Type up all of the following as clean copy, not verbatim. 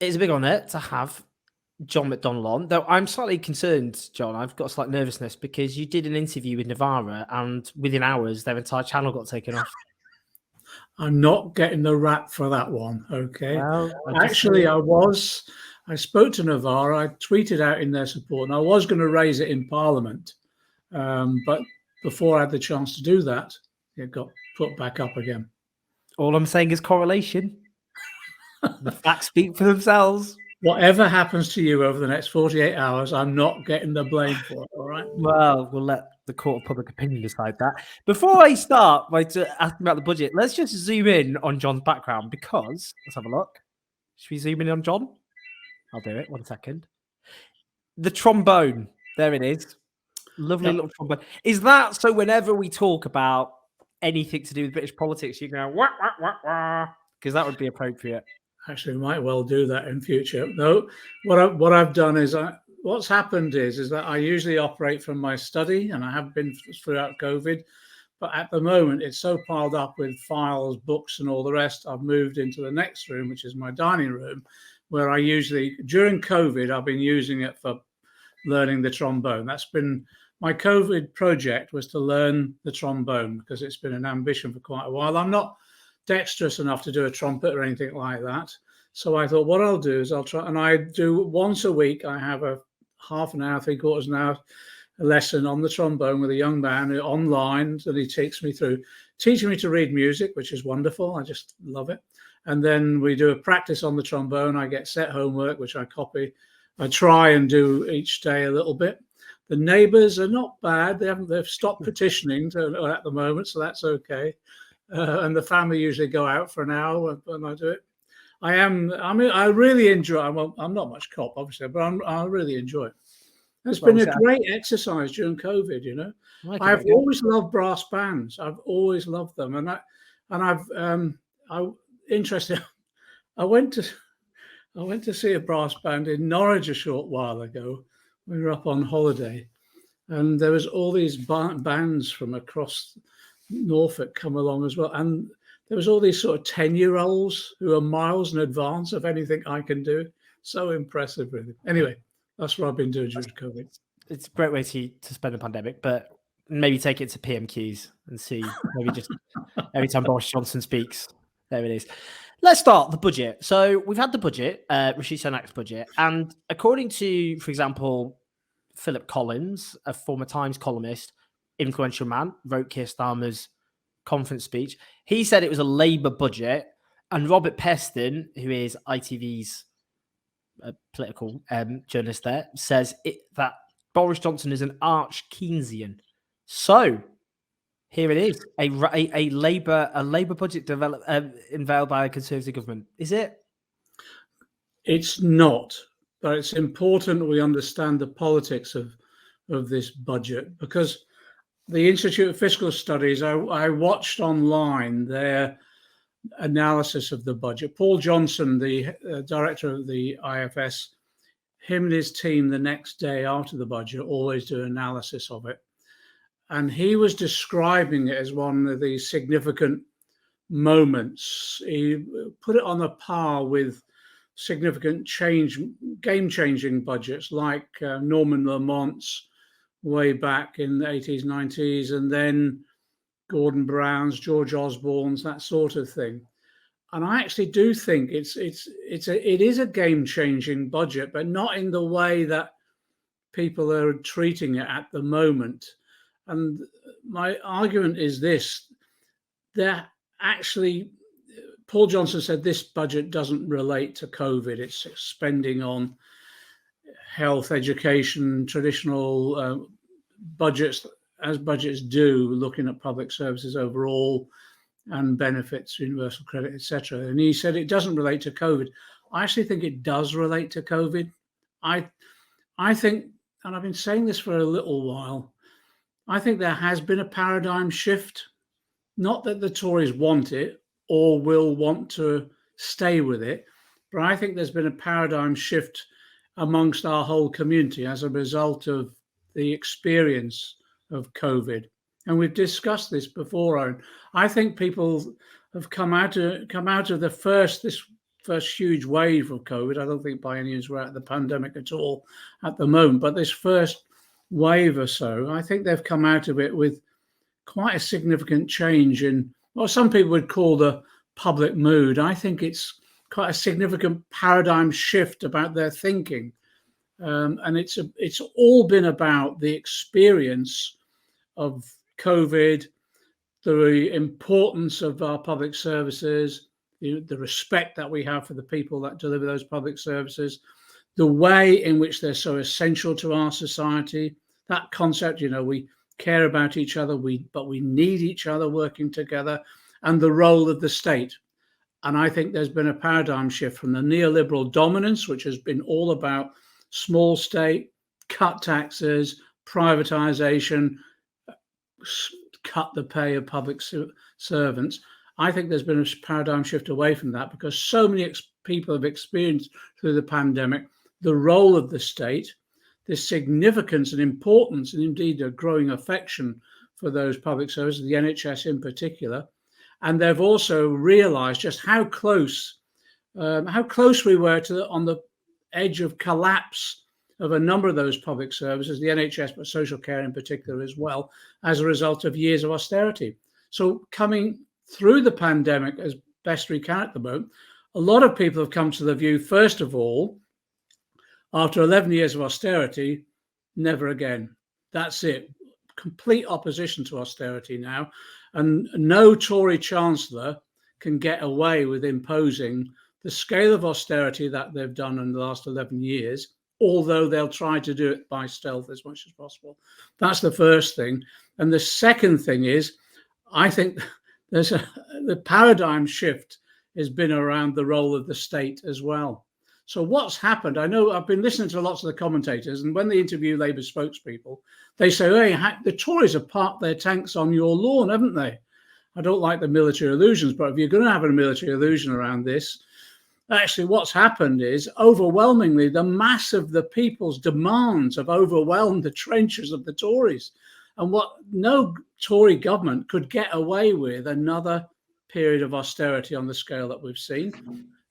it's a big honour to have John McDonnell on, though I'm slightly concerned, John. I've got a slight nervousness because you did an interview with Navarra and within hours their entire channel got taken off. I'm not getting the rap for that one, okay? Well, Actually, I spoke to Navarra, I tweeted out in their support, and I was going to raise it in Parliament. But before I had the chance to do that, it got put back up again. All I'm saying is correlation. The facts speak for themselves. Whatever happens to you over the next 48 hours, I'm not getting the blame for it, all right? Well, we'll let the court of public opinion decide that. Before I start by asking about the budget, let's just zoom in on John's background because, let's have a look. Should we zoom in on John? I'll do it. 1 second. The trombone. There it is. Lovely little trombone. Is that so whenever we talk about anything to do with British politics, you go, wah, wah, wah, wah, because that would be appropriate. Actually, we might well do that in future. Though, what I've done is, what's happened is that I usually operate from my study, and I have been throughout COVID. But at the moment, it's so piled up with files, books, and all the rest. I've moved into the next room, which is my dining room, where I usually, during COVID, I've been using it for learning the trombone. That's been my COVID project, was to learn the trombone because it's been an ambition for quite a while. I'm not dexterous enough to do a trumpet or anything like that. So I thought what I'll do is I'll try, and I do once a week, I have a half an hour, 3/4 an hour lesson on the trombone with a young man online, and he takes me through, teaching me to read music, which is wonderful. I just love it. And then we do a practice on the trombone. I get set homework, which I copy. I try and do each day a little bit. The neighbours are not bad. They've stopped petitioning at the moment, so that's okay. And the family usually go out for an hour when I do it. I really enjoy. I'm not much cop, obviously, but I really enjoy it. It's been a great exercise during COVID. You know, I've always loved brass bands. I've always loved them, I'm interested. I went to see a brass band in Norwich a short while ago. We were up on holiday, and there was all these bands from across Norfolk come along as well, and there was all these sort of 10-year-olds who are miles in advance of anything I can do. So impressive, really. Anyway, that's what I've been doing during COVID. It's a great way to spend the pandemic, but maybe take it to PMQs and see, maybe just every time Boris Johnson speaks, there it is. Let's start the budget. So we've had the budget, Rishi Sunak's budget, and according to, for example, Philip Collins, a former Times columnist, influential man, wrote Keir Starmer's conference speech. He said it was a Labour budget, and Robert Peston, who is ITV's political journalist there, says that Boris Johnson is an arch Keynesian. So here it is, a Labour budget unveiled by a Conservative government. Is it? It's not, but it's important we understand the politics of this budget, because the Institute of Fiscal Studies, I watched online their analysis of the budget. Paul Johnson, the director of the IFS, him and his team the next day after the budget always do analysis of it. And he was describing it as one of the significant moments. He put it on a par with significant game-changing budgets like Norman Lamont's way back in the 80s, 90s, and then Gordon Brown's, George Osborne's, that sort of thing. And I actually do think it is a game-changing budget, but not in the way that people are treating it at the moment. And my argument is this: that actually, Paul Johnson said this budget doesn't relate to COVID. It's spending on health, education, traditional budgets, as budgets do, looking at public services overall and benefits, universal credit, etc. And he said it doesn't relate to COVID. I actually think it does relate to COVID. I think, and I've been saying this for a little while, I think there has been a paradigm shift. Not that the Tories want it or will want to stay with it, but I think there's been a paradigm shift amongst our whole community as a result of the experience of COVID. And we've discussed this before. I think people have come out of the first, this first huge wave of COVID. I don't think by any means we're at the pandemic at all at the moment, but this first wave or so, I think they've come out of it with quite a significant change in what some people would call the public mood. I think it's quite a significant paradigm shift about their thinking. And it's all been about the experience of COVID, the importance of our public services, the respect that we have for the people that deliver those public services, the way in which they're so essential to our society. That concept, we care about each other, but we need each other working together, and the role of the state. And I think there's been a paradigm shift from the neoliberal dominance, which has been all about small state, cut taxes, privatization, cut the pay of public servants. I think there's been a paradigm shift away from that because so many people have experienced through the pandemic the role of the state, the significance and importance, and indeed a growing affection for those public services, the NHS in particular. And they've also realized just how close we were on the edge of collapse of a number of those public services, the NHS, but social care in particular as well, as a result of years of austerity. So coming through the pandemic as best we can at the moment, a lot of people have come to the view, first of all, after 11 years of austerity, never again. That's it. Complete opposition to austerity now. And no Tory Chancellor can get away with imposing the scale of austerity that they've done in the last 11 years, although they'll try to do it by stealth as much as possible. That's the first thing. And the second thing is, I think the paradigm shift has been around the role of the state as well. So what's happened, I know I've been listening to lots of the commentators, and when they interview Labour spokespeople, they say, hey, the Tories have parked their tanks on your lawn, haven't they? I don't like the military illusions, but if you're going to have a military illusion around this, actually what's happened is overwhelmingly the mass of the people's demands have overwhelmed the trenches of the Tories. And what no Tory government could get away with another period of austerity on the scale that we've seen.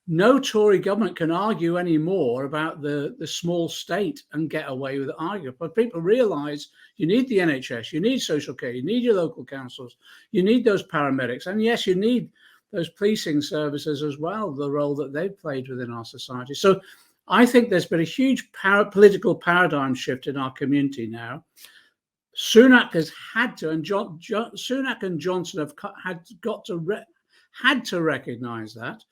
No Tory government can argue anymore about the small state and get away with arguing. But people realise you need the NHS, you need social care, you need your local councils, you need those paramedics, and yes, you need those policing services as well, the role that they've played within our society. So I think there's been a huge political paradigm shift in our community now. Sunak has had to, and Sunak and Johnson have had to recognise that.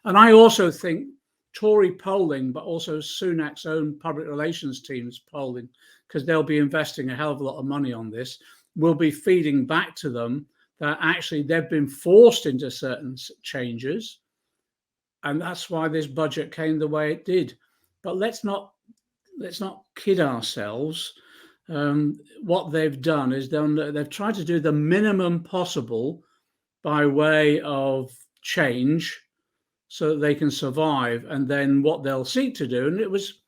And I also think Tory polling, but also Sunak's own public relations team's polling, because they'll be investing a hell of a lot of money on this, will be feeding back to them that actually they've been forced into certain changes. And that's why this budget came the way it did. But let's not kid ourselves. What they've done is they've tried to do the minimum possible by way of change so that they can survive. And then what they'll seek to do, and it was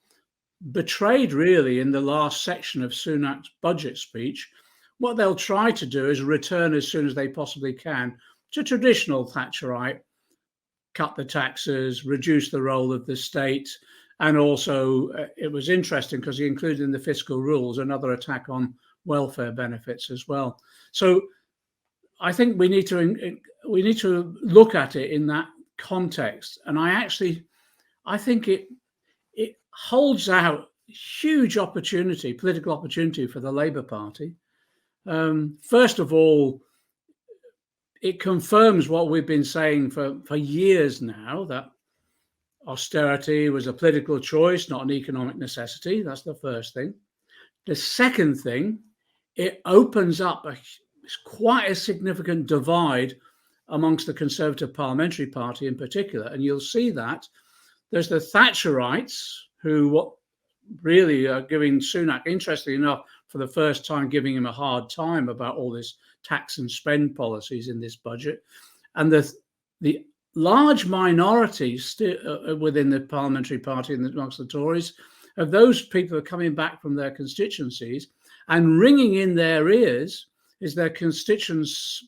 betrayed really in the last section of Sunak's budget speech, what they'll try to do is return as soon as they possibly can to traditional Thatcherite, cut the taxes, reduce the role of the state. And also it was interesting because he included in the fiscal rules another attack on welfare benefits as well. So I think we need to look at it in that context. And I think it holds out huge opportunity, political opportunity for the Labour Party. First of all, it confirms what we've been saying for years now, that austerity was a political choice, not an economic necessity. That's the first thing. The second thing, it opens up quite a significant divide amongst the Conservative Parliamentary Party in particular. And you'll see that there's the Thatcherites who really are giving Sunak, interestingly enough, for the first time, giving him a hard time about all this tax and spend policies in this budget. And the large minorities within the Parliamentary Party and amongst the Tories of those people who are coming back from their constituencies, and ringing in their ears is their constituents'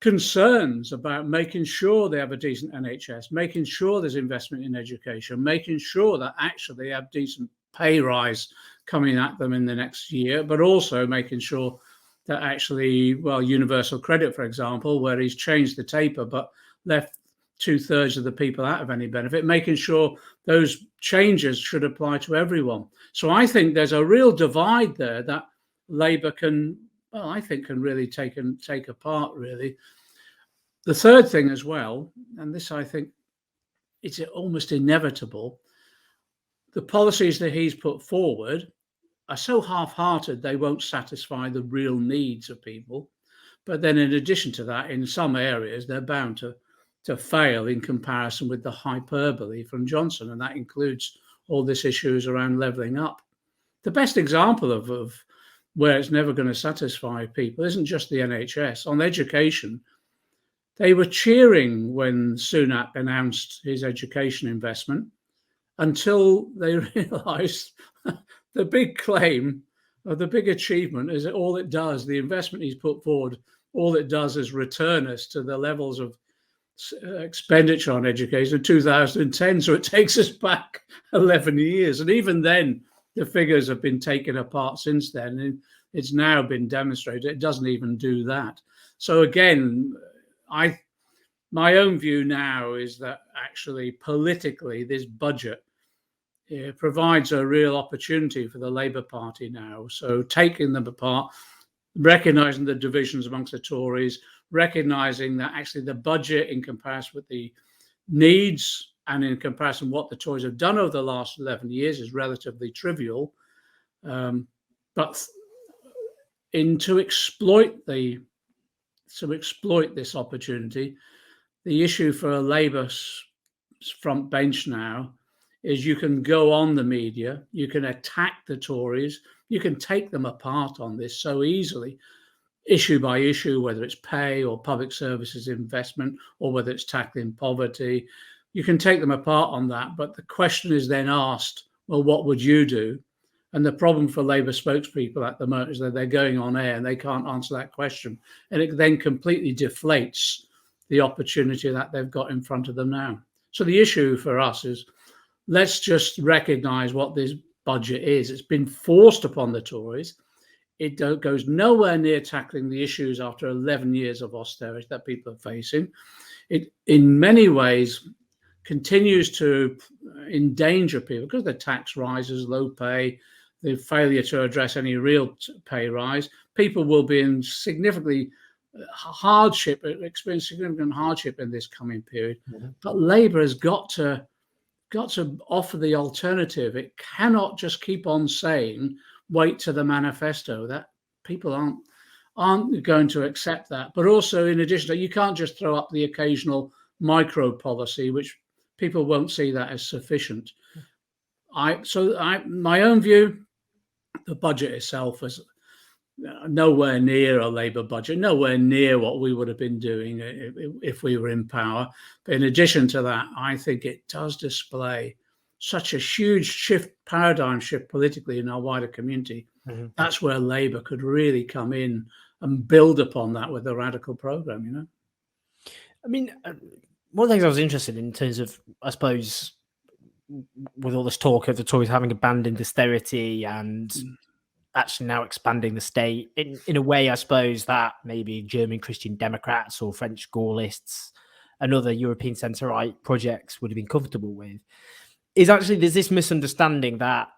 concerns about making sure they have a decent NHS, making sure there's investment in education, making sure that actually they have decent pay rise coming at them in the next year, but also making sure that actually, well, universal credit, for example, where he's changed the taper but left 2/3 of the people out of any benefit, making sure those changes should apply to everyone. So I think there's a real divide there that Labour can, well, I think can really take apart, really. The third thing as well, and this I think it's almost inevitable, the policies that he's put forward are so half-hearted they won't satisfy the real needs of people. But then in addition to that, in some areas, they're bound to fail in comparison with the hyperbole from Johnson, and that includes all these issues around levelling up. The best example of where it's never going to satisfy people isn't just the NHS. On education, they were cheering when Sunak announced his education investment until they realised the big claim or the big achievement is that all it does, the investment he's put forward, all it does is return us to the levels of expenditure on education in 2010. So it takes us back 11 years. And even then, the figures have been taken apart since then. And it's now been demonstrated it doesn't even do that. So again, my own view now is that actually politically this budget provides a real opportunity for the Labour Party now. So taking them apart, recognising the divisions amongst the Tories, recognising that actually the budget in comparison with the needs and in comparison with what the Tories have done over the last 11 years is relatively trivial. But to exploit this opportunity, the issue for a Labour front bench now is you can go on the media, you can attack the Tories, you can take them apart on this so easily, issue by issue, whether it's pay or public services investment or whether it's tackling poverty. You can take them apart on that, but the question is then asked, well, what would you do? And the problem for Labour spokespeople at the moment is that they're going on air and they can't answer that question. And it then completely deflates the opportunity that they've got in front of them now. So the issue for us is, let's just recognise what this budget is. It's been forced upon the Tories. It goes nowhere near tackling the issues after 11 years of austerity that people are facing. It, in many ways, continues to endanger people because the tax rises, low pay, the failure to address any real pay rise. People will be in significant hardship in this coming period. Mm-hmm. But Labour has got to offer the alternative. It cannot just keep on saying, wait to the manifesto. That people aren't going to accept that. But also, in addition to that, you can't just throw up the occasional micro policy, which people won't see that as sufficient. My own view, the budget itself is nowhere near a Labour budget, nowhere near what we would have been doing if we were in power. But in addition to that, I think it does display such a huge paradigm shift politically in our wider community. Mm-hmm. That's where Labour could really come in and build upon that with a radical programme, you know? I mean, one of the things I was interested in terms of, I suppose, with all this talk of the Tories having abandoned austerity and actually now expanding the state in a way, I suppose, that maybe German Christian Democrats or French Gaullists and other European centre-right projects would have been comfortable with, is actually there's this misunderstanding that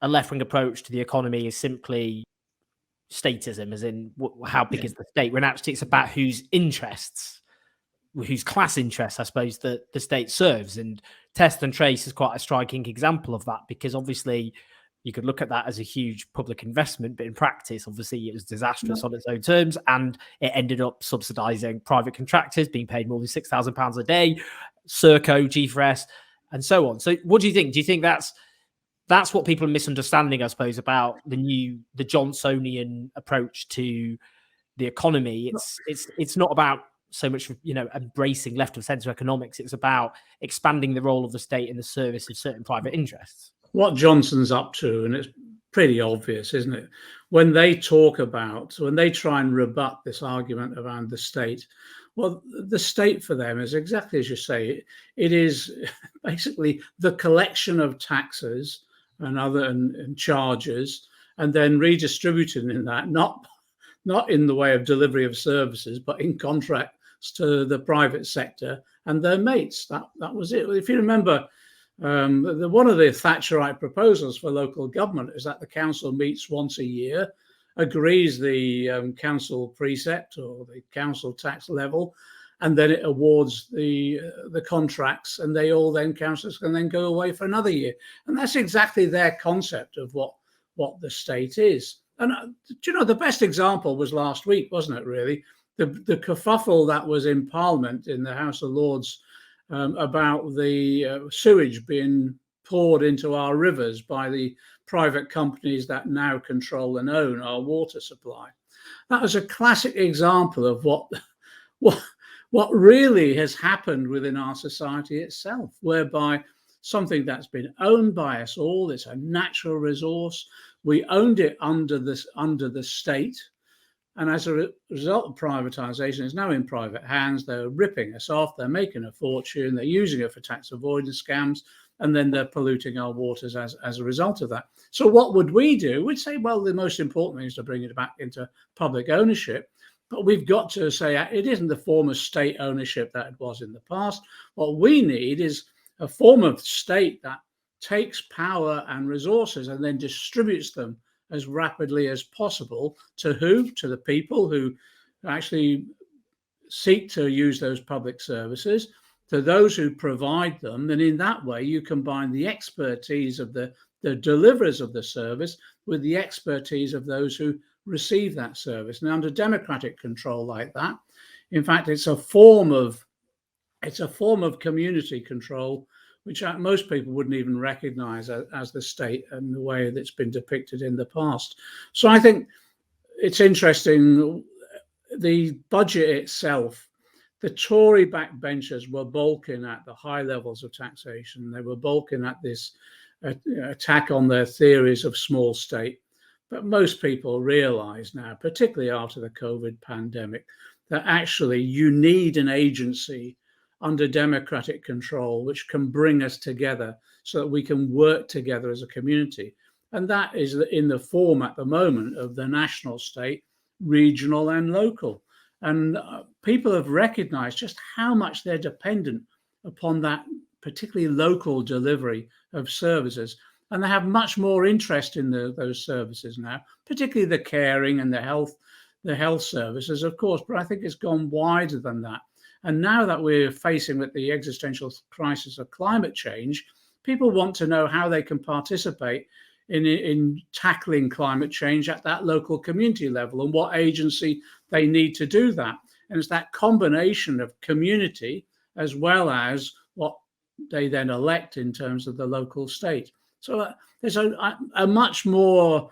a left-wing approach to the economy is simply statism, as in how big is the state, when actually it's about whose class interests, I suppose, that the state serves. And Test and Trace is quite a striking example of that, because obviously you could look at that as a huge public investment, but in practice, obviously, it was disastrous on its own terms, and it ended up subsidising private contractors being paid more than £6,000 a day, Serco, G4S, and so on. So what do you think? Do you think that's what people are misunderstanding, I suppose, about the Johnsonian approach to the economy? It's not about so much, embracing left of centre economics. It's about expanding the role of the state in the service of certain private interests. What Johnson's up to, and it's pretty obvious, isn't it? When they try and rebut this argument around the state, well, the state for them is exactly as you say. It is basically the collection of taxes and charges, and then redistributed in that, not in the way of delivery of services, but in contracts to the private sector and their mates. That was it. If you remember, one of the Thatcherite proposals for local government is that the council meets once a year, agrees the council precept or the council tax level, and then it awards the contracts, and councillors can then go away for another year. And that's exactly their concept of what the state is. And the best example was last week, wasn't it? Really, the kerfuffle that was in Parliament in the House of Lords about the sewage being poured into our rivers by the private companies that now control and own our water supply. That was a classic example of what really has happened within our society itself, whereby something that's been owned by us all, it's a natural resource, we owned it under the state, and as a result of privatisation, it's now in private hands. They're ripping us off, they're making a fortune, they're using it for tax avoidance scams, and then they're polluting our waters as a result of that. So what would we do? We'd say, well, the most important thing is to bring it back into public ownership. But we've got to say it isn't the form of state ownership that it was in the past. What we need is a form of state that takes power and resources and then distributes them as rapidly as possible to who? To the people who actually seek to use those public services, to those who provide them. And in that way, you combine the expertise of the deliverers of the service with the expertise of those who receive that service. And under democratic control like that, in fact, it's a form of community control, which most people wouldn't even recognize as the state and the way that's been depicted in the past. So I think it's interesting, the budget itself, the Tory backbenchers were balking at the high levels of taxation. They were balking at this attack on their theories of small state. But most people realize now, particularly after the COVID pandemic, that actually you need an agency under democratic control which can bring us together so that we can work together as a community. And that is in the form at the moment of the national state, regional and local. And people have recognized just how much they're dependent upon that particularly local delivery of services. And they have much more interest in those services now, particularly the caring and the health services, of course, but I think it's gone wider than that. And now that we're facing with the existential crisis of climate change, people want to know how they can participate in tackling climate change at that local community level and what agency they need to do that. And it's that combination of community as well as what they then elect in terms of the local state. So there's a much more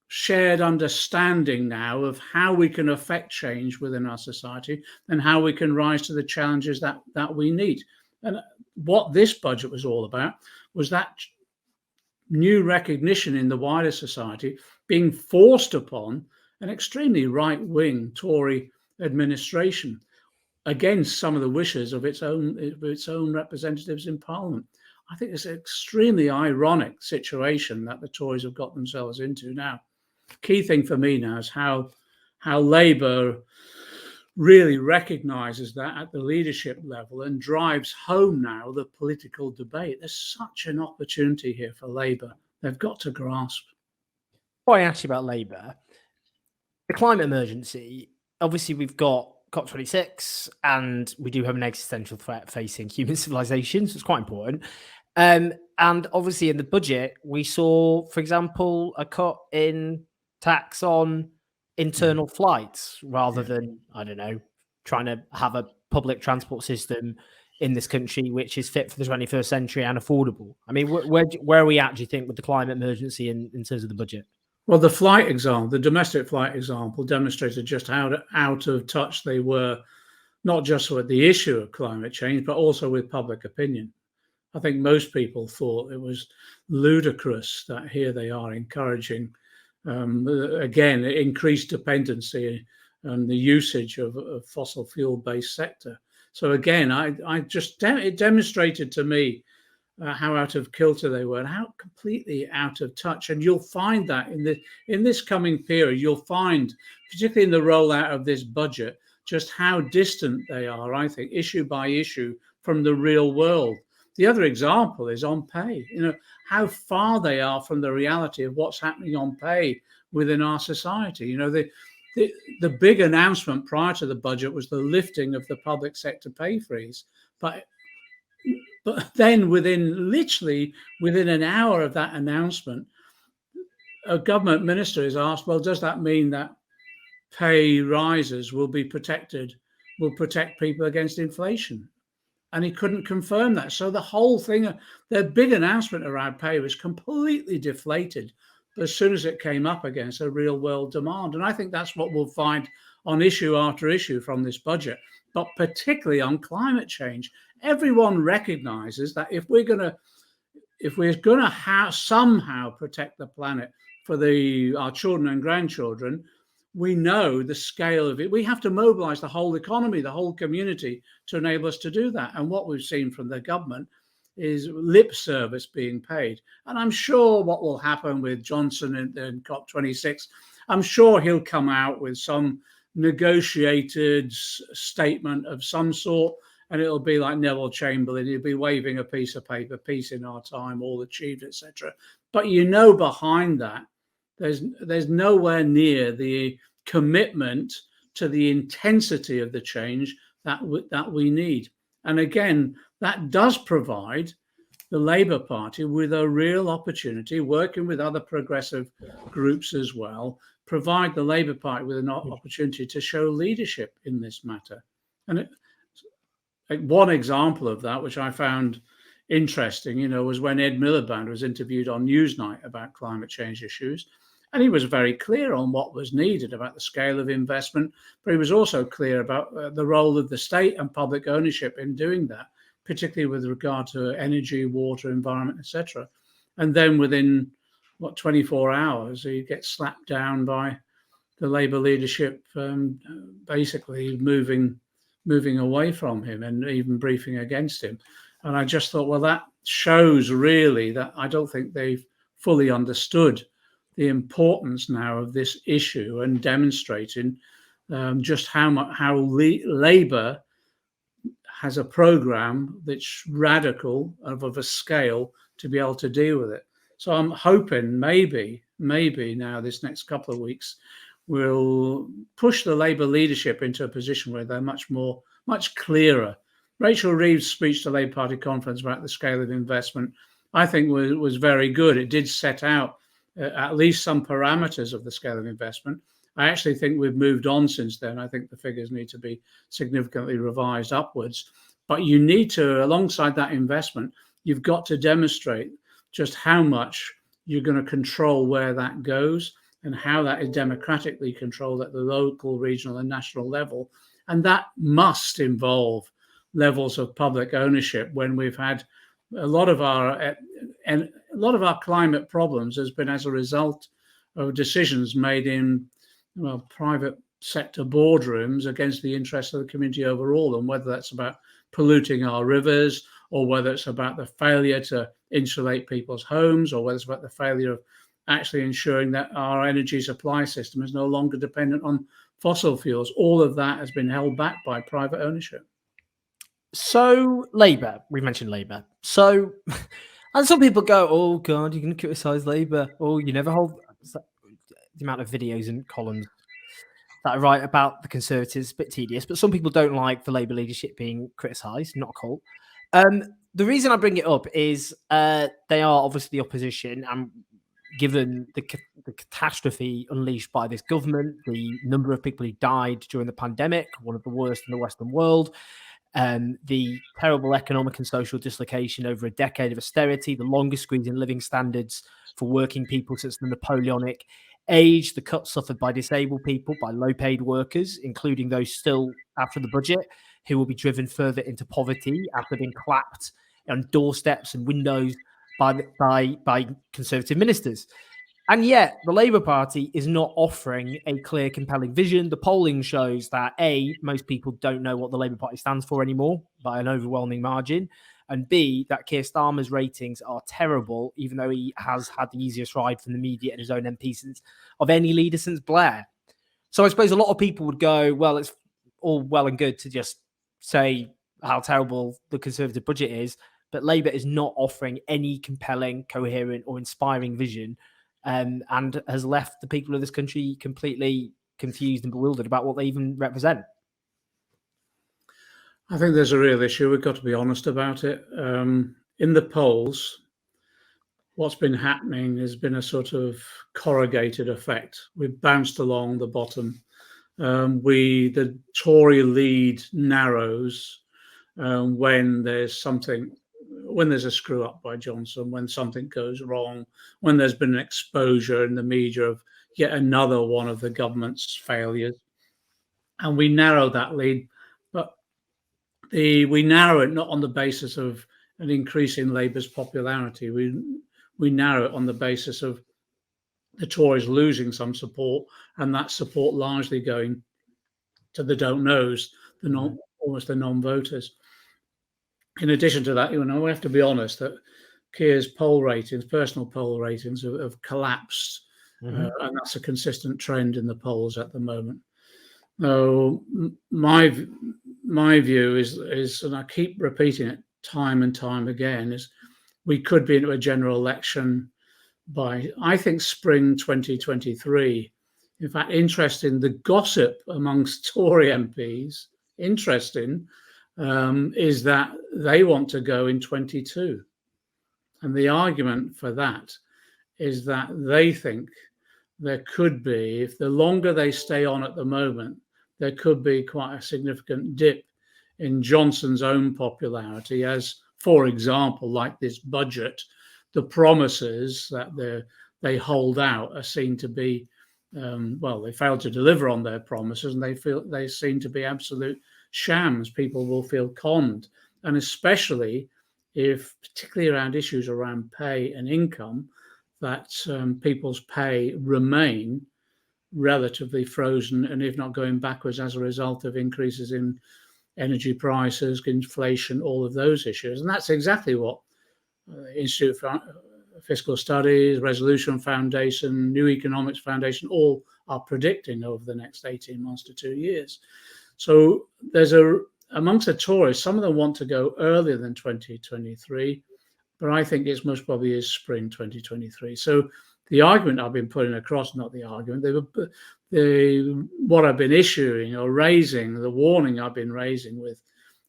shared understanding now of how we can affect change within our society and how we can rise to the challenges that we need. And what this budget was all about was that new recognition in the wider society being forced upon an extremely right-wing Tory administration against some of the wishes of its own representatives in Parliament. I think it's an extremely ironic situation that the Tories have got themselves into now. Key thing for me now is how Labour really recognises that at the leadership level and drives home now the political debate. There's such an opportunity here for Labour. They've got to grasp. Before I ask you about Labour, the climate emergency, obviously we've got COP26 and we do have an existential threat facing human civilization, so it's quite important. And obviously in the budget, we saw, for example, a cut in tax on internal flights rather than, I don't know, trying to have a public transport system in this country which is fit for the 21st century and affordable. I mean, where are we at, do you think, with the climate emergency in terms of the budget? Well, the domestic flight example demonstrated just how out of touch they were, not just with the issue of climate change, but also with public opinion. I think most people thought it was ludicrous that here they are encouraging, again, increased dependency and the usage of fossil fuel-based sector. So again, it demonstrated to me how out of kilter they were and how completely out of touch. And you'll find that in this coming period, you'll find, particularly in the rollout of this budget, just how distant they are, I think, issue by issue from the real world. The other example is on pay, how far they are from the reality of what's happening on pay within our society. The big announcement prior to the budget was the lifting of the public sector pay freeze. But then literally within an hour of that announcement, a government minister is asked, well, does that mean that pay rises will protect people against inflation? And he couldn't confirm that. So the whole thing, their big announcement around pay was completely deflated as soon as it came up against a real world demand. And I think that's what we'll find on issue after issue from this budget, but particularly on climate change. Everyone recognizes that if we're going to somehow protect the planet for our children and grandchildren, we know the scale of it. We have to mobilize the whole economy, the whole community to enable us to do that. And what we've seen from the government is lip service being paid. And I'm sure what will happen with Johnson in COP26, I'm sure he'll come out with some negotiated statement of some sort, and it'll be like Neville Chamberlain. He'll be waving a piece of paper, peace in our time, all achieved, etc. But behind that, there's nowhere near the commitment to the intensity of the change that we need. And again, that does provide the Labour Party with a real opportunity, working with other progressive groups as well, provide the Labour Party with an opportunity to show leadership in this matter. And one example of that, which I found interesting, was when Ed Miliband was interviewed on Newsnight about climate change issues. And he was very clear on what was needed about the scale of investment, but he was also clear about the role of the state and public ownership in doing that, particularly with regard to energy, water, environment, etc. And then within 24 hours, he gets slapped down by the Labour leadership, basically moving away from him and even briefing against him. And I just thought, well, that shows really that I don't think they've fully understood the importance now of this issue and demonstrating just how Labour has a programme that's radical of a scale to be able to deal with it. So I'm hoping maybe now this next couple of weeks will push the Labour leadership into a position where they're much clearer. Rachel Reeves' speech to Labour Party conference about the scale of investment, I think was very good. It did set out at least some parameters of the scale of investment. I actually think we've moved on since then. I think the figures need to be significantly revised upwards. But you need to, alongside that investment, you've got to demonstrate just how much you're going to control where that goes and how that is democratically controlled at the local, regional, and national level. And that must involve levels of public ownership when we've had a lot of our climate problems has been as a result of decisions made in private sector boardrooms against the interests of the community overall, and whether that's about polluting our rivers or whether it's about the failure to insulate people's homes or whether it's about the failure of actually ensuring that our energy supply system is no longer dependent on fossil fuels. All of that has been held back by private ownership. So Labour, we mentioned Labour. So, and some people go, oh God, you're going to criticise Labour. Oh, you never hold the amount of videos and columns that I write about the Conservatives, a bit tedious, but some people don't like the Labour leadership being criticised, not a cult. The reason I bring it up is they are obviously the opposition, and given the catastrophe unleashed by this government, the number of people who died during the pandemic, one of the worst in the Western world, the terrible economic and social dislocation over a decade of austerity, the longest squeeze in living standards for working people since the Napoleonic age, the cuts suffered by disabled people, by low-paid workers, including those still after the budget, who will be driven further into poverty after being clapped on doorsteps and windows by Conservative ministers. And yet the Labour Party is not offering a clear, compelling vision. The polling shows that A, most people don't know what the Labour Party stands for anymore by an overwhelming margin. And B, that Keir Starmer's ratings are terrible, even though he has had the easiest ride from the media and his own MP of any leader since Blair. So I suppose a lot of people would go, well, it's all well and good to just say how terrible the Conservative budget is, but Labour is not offering any compelling, coherent or inspiring vision, and has left the people of this country completely confused and bewildered about what they even represent. I think there's a real issue. We've got to be honest about it. In the polls, what's been happening has been a sort of corrugated effect. We've bounced along the bottom. The Tory lead narrows when there's a screw up by Johnson, when something goes wrong, when there's been an exposure in the media of yet another one of the government's failures. And we narrow that lead, but we narrow it not on the basis of an increase in Labour's popularity. We narrow it on the basis of the Tories losing some support, and that support largely going to the don't knows, almost the non-voters. In addition to that, we have to be honest that Keir's personal poll ratings have collapsed, and that's a consistent trend in the polls at the moment. So my view is, and I keep repeating it time and time again, is we could be into a general election by, I think, spring 2023. In fact, interesting, the gossip amongst Tory MPs, is that they want to go in 22. And the argument for that is that they think there could be, if the longer they stay on at the moment, there could be quite a significant dip in Johnson's own popularity, as, for example, like this budget, the promises that they hold out are seen to be, they failed to deliver on their promises, and they seem to be absolute shams. People will feel conned, and especially if, particularly around issues around pay and income, that people's pay remain relatively frozen, and if not going backwards as a result of increases in energy prices, inflation, all of those issues. And that's exactly what Institute for Fiscal Studies, Resolution Foundation, New Economics Foundation, all are predicting over the next 18 months to 2 years. So there's amongst the Tories, some of them want to go earlier than 2023, but I think it's most probably is spring 2023. So the argument I've been putting across, not the argument, what I've been issuing or raising, the warning I've been raising with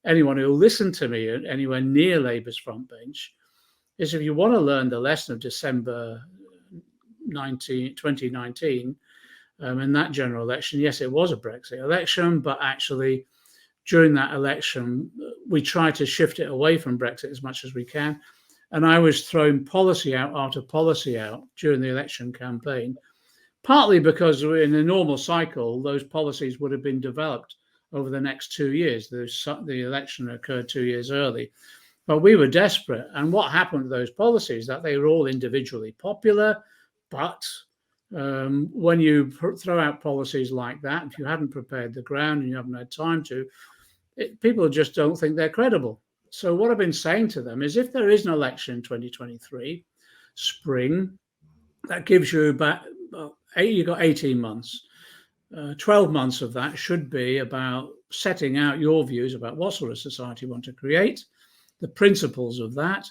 anyone who will listen to me anywhere near Labour's front bench, is if you want to learn the lesson of December 2019, in that general election, yes, it was a Brexit election, but actually during that election, we tried to shift it away from Brexit as much as we can. And I was throwing policy out after policy out during the election campaign, partly because in a normal cycle, those policies would have been developed over the next 2 years. The election occurred 2 years early. But we were desperate. And what happened to those policies? That they were all individually popular. But when you throw out policies like that, if you hadn't prepared the ground and you haven't had time to, people just don't think they're credible. So what I've been saying to them is, if there is an election in 2023, spring, that gives you you've got 18 months. 12 months of that should be about setting out your views about what sort of society you want to create, the principles of that,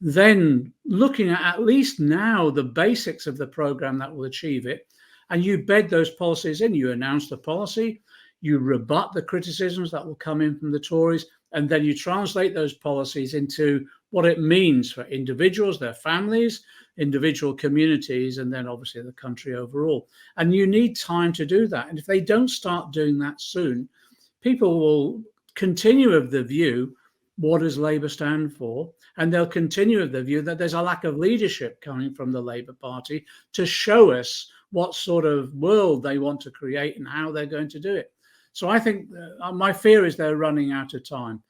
then looking at least now the basics of the program that will achieve it, and you bed those policies in. You announce the policy, you rebut the criticisms that will come in from the Tories, and then you translate those policies into what it means for individuals, their families, individual communities, and then obviously the country overall. And you need time to do that. And if they don't start doing that soon, people will continue of the view, what does Labour stand for? And they'll continue of the view that there's a lack of leadership coming from the Labour Party to show us what sort of world they want to create and how they're going to do it. So I think my fear is they're running out of time.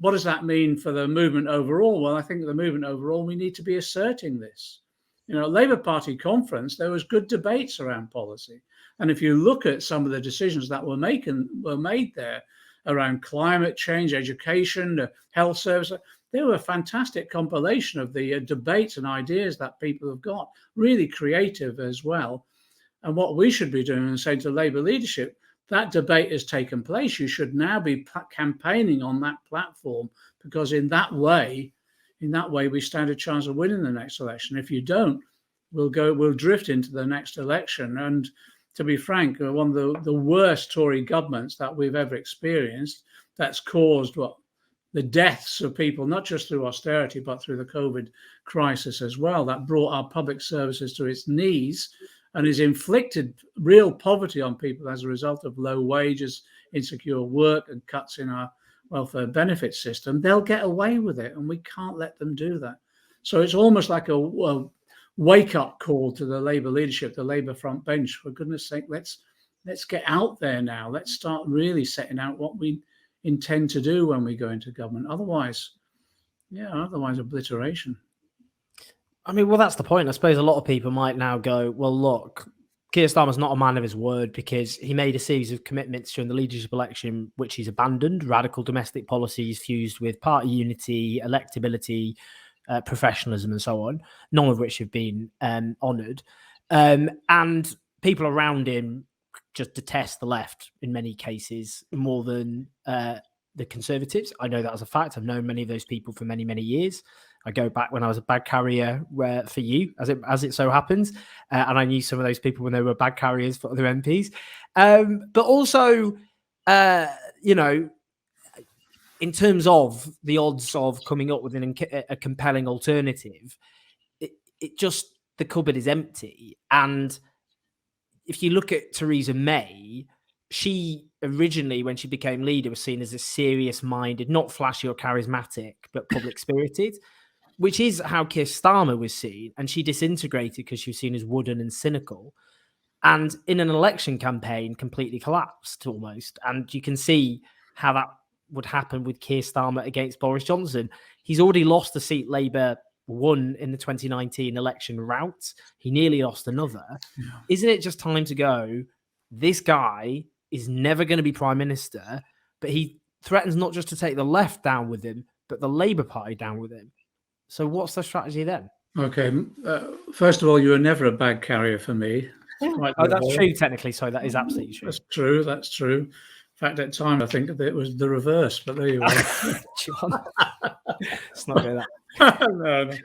what does that mean for the movement overall? Well, I think the movement overall, we need to be asserting this. Labour Party conference, there was good debates around policy. And if you look at some of the decisions that were made there around climate change, education, the health service, they were a fantastic compilation of the debates and ideas that people have got, really creative as well. And what we should be doing is saying to Labour leadership, that debate has taken place. You should now be campaigning on that platform, because in that way, we stand a chance of winning the next election. If you don't, we'll drift into the next election. And to be frank, one of the worst Tory governments that we've ever experienced, that's caused the deaths of people, not just through austerity, but through the COVID crisis as well, that brought our public services to its knees and has inflicted real poverty on people as a result of low wages, insecure work, and cuts in our welfare benefit system. They'll get away with it, and we can't let them do that. So it's almost like a wake-up call to the Labour leadership, the Labour front bench. For goodness sake, let's get out there now. Let's start really setting out what we intend to do when we go into government. Otherwise obliteration. I mean, well, that's the point. I suppose a lot of people might now go, well, look, Keir Starmer's not a man of his word, because he made a series of commitments during the leadership election, which he's abandoned. Radical domestic policies fused with party unity, electability, professionalism, and so on, none of which have been honoured. And people around him just detest the left in many cases more than the Conservatives. I know that as a fact. I've known many of those people for many, many years. I go back when I was a bag carrier for you, as it so happens, and I knew some of those people when they were bag carriers for other MPs. But also, in terms of the odds of coming up with a compelling alternative, it just, the cupboard is empty. And if you look at Theresa May, she originally, when she became leader, was seen as a serious-minded, not flashy or charismatic, but public-spirited, which is how Keir Starmer was seen. And she disintegrated because she was seen as wooden and cynical. And in an election campaign, completely collapsed almost. And you can see how that would happen with Keir Starmer against Boris Johnson. He's already lost the seat Labour won in the 2019 election route. He nearly lost another. Yeah. Isn't it just time to go, this guy is never going to be prime minister, but he threatens not just to take the left down with him, but the Labour Party down with him. So what's the strategy then? Okay. First of all, you were never a bag carrier for me. That's true, technically. So that is absolutely true. That's true. In fact, at times, I think it was the reverse, but there you are. It's not good, that.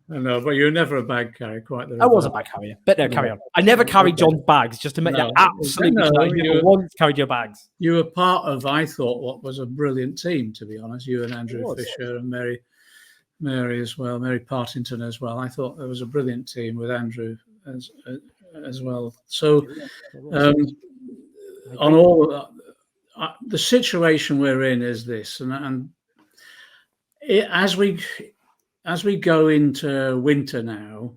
No, but you were never a bag carrier, quite the reverse. I was a bag carrier, but no, carry on. I never carried John's bags, just to make that absolutely clear. You never once carried your bags. You were part of, I thought, what was a brilliant team, to be honest. You and Andrew Fisher and Mary as well, Mary Partington as well. I thought there was a brilliant team with Andrew as well. So on all of that, the situation we're in is this, and as we go into winter now,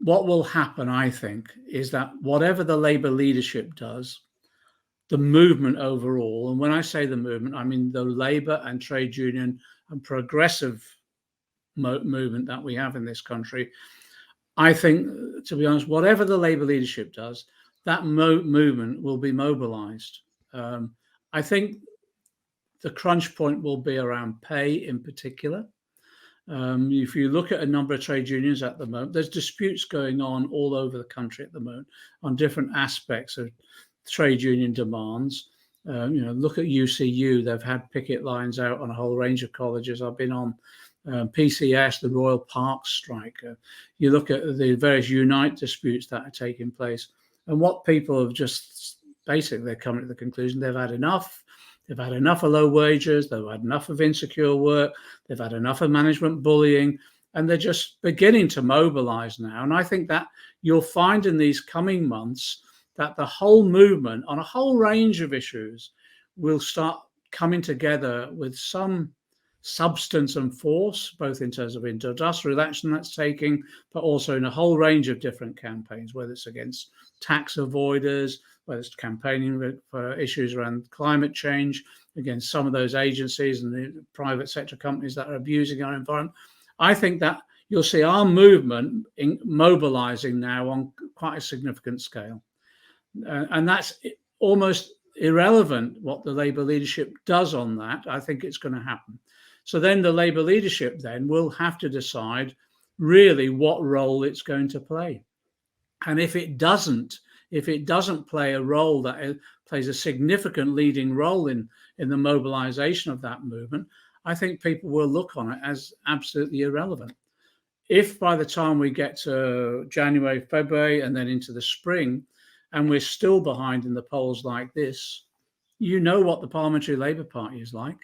what will happen, I think, is that whatever the Labour leadership does, the movement overall, and when I say the movement, I mean the Labour and trade union and progressive movement that we have in this country, I think, to be honest, whatever the Labour leadership does, that movement will be mobilised. I think the crunch point will be around pay in particular. If you look at a number of trade unions at the moment, there's disputes going on all over the country at the moment on different aspects of trade union demands. Look at UCU, they've had picket lines out on a whole range of colleges. I've been on PCS, the Royal Parks strike. You look at the various Unite disputes that are taking place, and what people have just basically, they're coming to the conclusion they've had enough. They've had enough of low wages. They've had enough of insecure work. They've had enough of management bullying, and they're just beginning to mobilize now. And I think that you'll find in these coming months that the whole movement on a whole range of issues will start coming together with some substance and force, both in terms of industrial action that's taking, but also in a whole range of different campaigns, whether it's against tax avoiders, whether it's campaigning for issues around climate change against some of those agencies and the private sector companies that are abusing our environment. I think that you'll see our movement mobilizing now on quite a significant scale. And that's almost irrelevant what the Labour leadership does on that. I think it's going to happen. So then the Labour leadership then will have to decide really what role it's going to play. And if it doesn't play a role that plays a significant leading role in the mobilization of that movement, I think people will look on it as absolutely irrelevant. If by the time we get to January, February, and then into the spring, and we're still behind in the polls like this, you know what the Parliamentary Labour Party is like.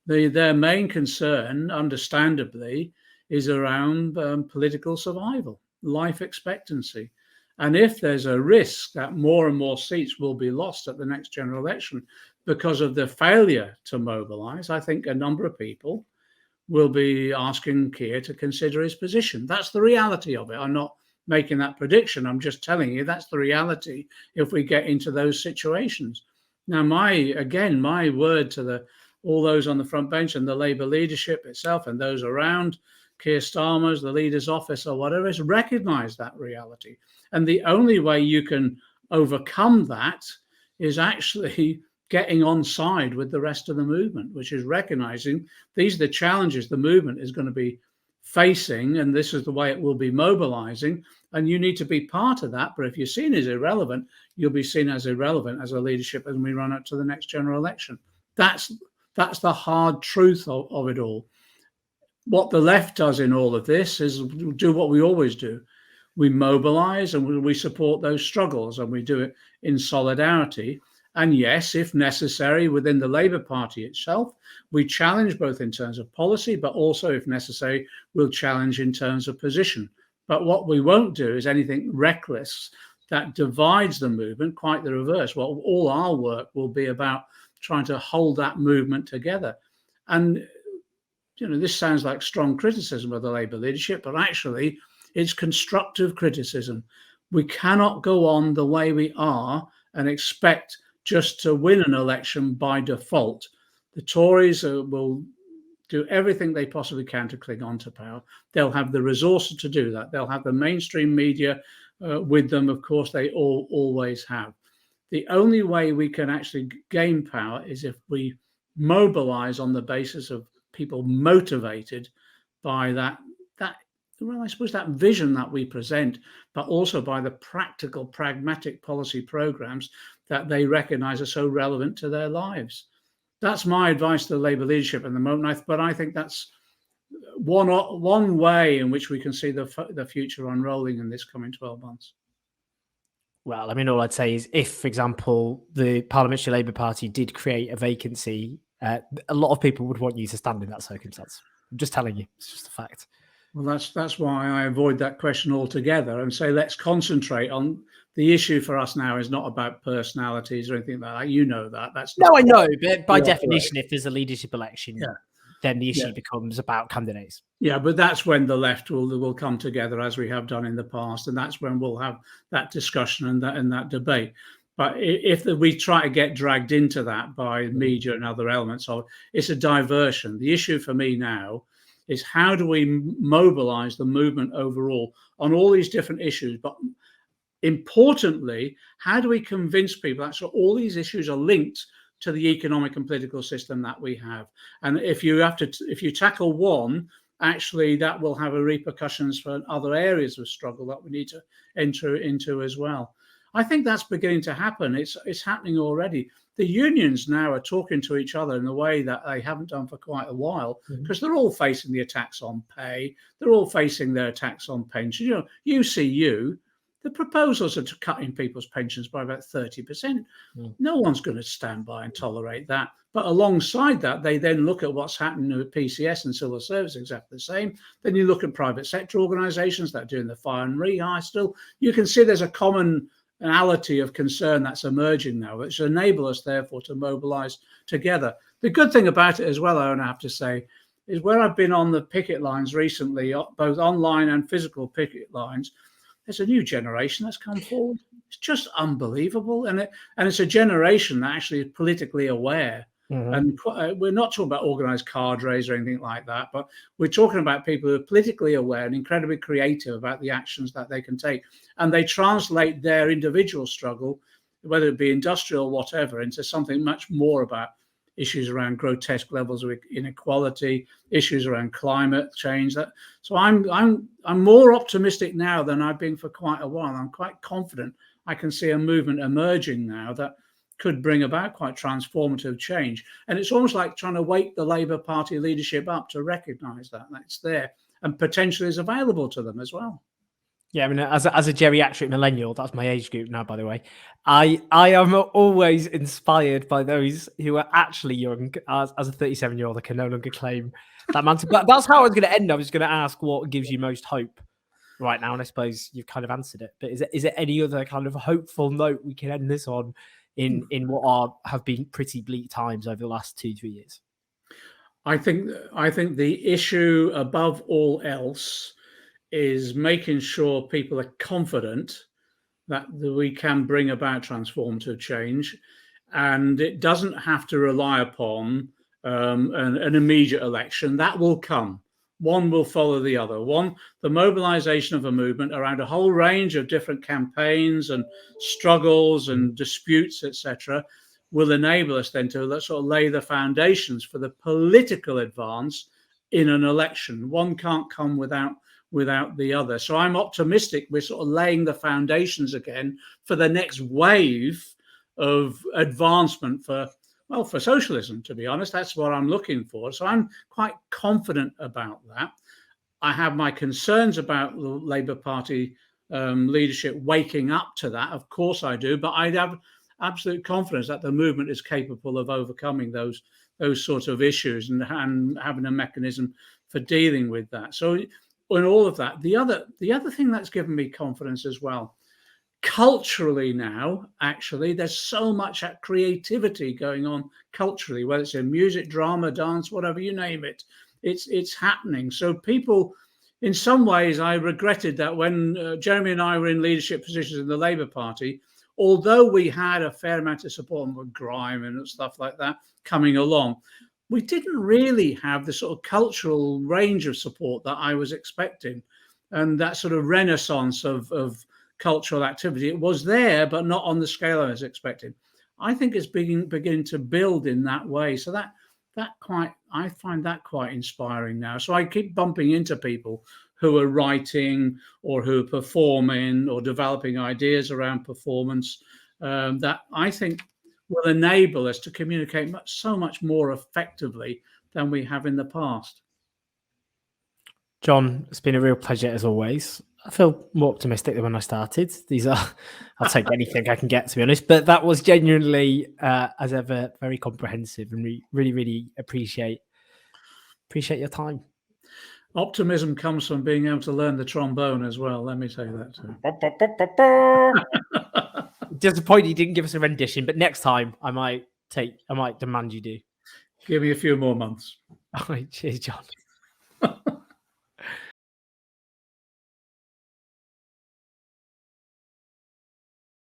Their main concern, understandably, is around political survival, life expectancy. And if there's a risk that more and more seats will be lost at the next general election because of the failure to mobilise, I think a number of people will be asking Keir to consider his position. That's the reality of it. I'm not making that prediction. I'm just telling you that's the reality if we get into those situations. Now, my word to all those on the front bench and the Labour leadership itself and those around Keir Starmer's, the leader's office or whatever, is recognise that reality. And the only way you can overcome that is actually getting on side with the rest of the movement, which is recognising these are the challenges the movement is going to be facing, and this is the way it will be mobilising, and you need to be part of that. But if you're seen as irrelevant, you'll be seen as irrelevant as a leadership as we run up to the next general election. That's the hard truth of it all. What the left does in all of this is do what we always do. We mobilise and we support those struggles, and we do it in solidarity. And yes, if necessary, within the Labour Party itself, we challenge both in terms of policy, but also, if necessary, we'll challenge in terms of position. But what we won't do is anything reckless that divides the movement, quite the reverse. Well, all our work will be about trying to hold that movement together. And, this sounds like strong criticism of the Labour leadership, but actually it's constructive criticism. We cannot go on the way we are and expect just to win an election by default. The Tories will do everything they possibly can to cling on to power. They'll have the resources to do that. They'll have the mainstream media with them. Of course, they always have. The only way we can actually gain power is if we mobilize on the basis of people motivated by that vision that we present, but also by the practical, pragmatic policy programs that they recognize are so relevant to their lives. That's my advice to the Labour leadership at the moment, but I think that's one way in which we can see the future unrolling in this coming 12 months. Well, I mean, all I'd say is if, for example, the Parliamentary Labour Party did create a vacancy, a lot of people would want you to stand in that circumstance. I'm just telling you. It's just a fact. Well, that's why I avoid that question altogether and say let's concentrate on the issue for us now is not about personalities or anything like that. You know that. I know, but by definition, if there's a leadership election, then the issue becomes about candidates. Yeah, but that's when the left will come together as we have done in the past, and that's when we'll have that discussion and that debate. But if we try to get dragged into that by media and other elements of it, it's a diversion. The issue for me now is how do we mobilize the movement overall on all these different issues, but importantly, how do we convince people that all these issues are linked to the economic and political system that we have? And if you tackle one, actually that will have repercussions for other areas of struggle that we need to enter into as well. I think that's beginning to happen. It's happening already. The unions now are talking to each other in a way that they haven't done for quite a while, because they're all facing the attacks on pay. They're all facing their attacks on pension. UCU, the proposals are to cutting people's pensions by about 30%. No one's going to stand by and tolerate that. But alongside that, they then look at what's happening with PCS and civil service, exactly the same. Then you look at private sector organisations that are doing the fire and rehire still. You can see there's a commonality of concern that's emerging now, which enable us, therefore, to mobilise together. The good thing about it as well, I have to say, is where I've been on the picket lines recently, both online and physical picket lines, there's a new generation that's come forward. It's just unbelievable, and it's a generation that actually is politically aware. And we're not talking about organized cadres or anything like that, but we're talking about people who are politically aware and incredibly creative about the actions that they can take. And they translate their individual struggle, whether it be industrial or whatever, into something much more about issues around grotesque levels of inequality, issues around climate change. So I'm more optimistic now than I've been for quite a while. I'm quite confident I can see a movement emerging now that could bring about quite transformative change. And it's almost like trying to wake the Labour Party leadership up to recognise that it's there and potentially is available to them as well. Yeah, I mean, as a geriatric millennial, that's my age group now, by the way. I am always inspired by those who are actually young. As a 37-year-old, I can no longer claim that mantle. But that's how I was going to end. I was going to ask what gives you most hope right now, and I suppose you've kind of answered it. But is there any other kind of hopeful note we can end this on in what have been pretty bleak times over the last 2-3 years? I think the issue above all else is making sure people are confident that we can bring about transformative change, and it doesn't have to rely upon an immediate election. That will come. One will follow the other. The mobilization of a movement around a whole range of different campaigns and struggles and disputes, etc., will enable us then to sort of lay the foundations for the political advance in an election. One can't come without the other. So I'm optimistic we're sort of laying the foundations again for the next wave of advancement for socialism, to be honest. That's what I'm looking for. So I'm quite confident about that. I have my concerns about the Labour Party leadership waking up to that. Of course I do, but I have absolute confidence that the movement is capable of overcoming those sorts of issues and having a mechanism for dealing with that. So in all of that, the other thing that's given me confidence as well, culturally now, actually, there's so much creativity going on culturally, whether it's in music, drama, dance, whatever, you name it, it's happening. So people, in some ways, I regretted that when Jeremy and I were in leadership positions in the Labour Party, although we had a fair amount of support with grime and stuff like that coming along, we didn't really have the sort of cultural range of support that I was expecting, and that sort of renaissance of cultural activity. It was there, but not on the scale I was expecting. I think it's beginning to build in that way. So I find that quite inspiring now. So I keep bumping into people who are writing or who are performing or developing ideas around performance that I think will enable us to communicate so much more effectively than we have in the past. John, it's been a real pleasure as always. I feel more optimistic than when I started. I'll take anything I can get, to be honest. But that was genuinely, as ever, very comprehensive, and we really, really appreciate your time. Optimism comes from being able to learn the trombone as well. Let me tell you that too. Disappointed you didn't give us a rendition, but next time I might demand you do. Give me a few more months. All right, cheers, John.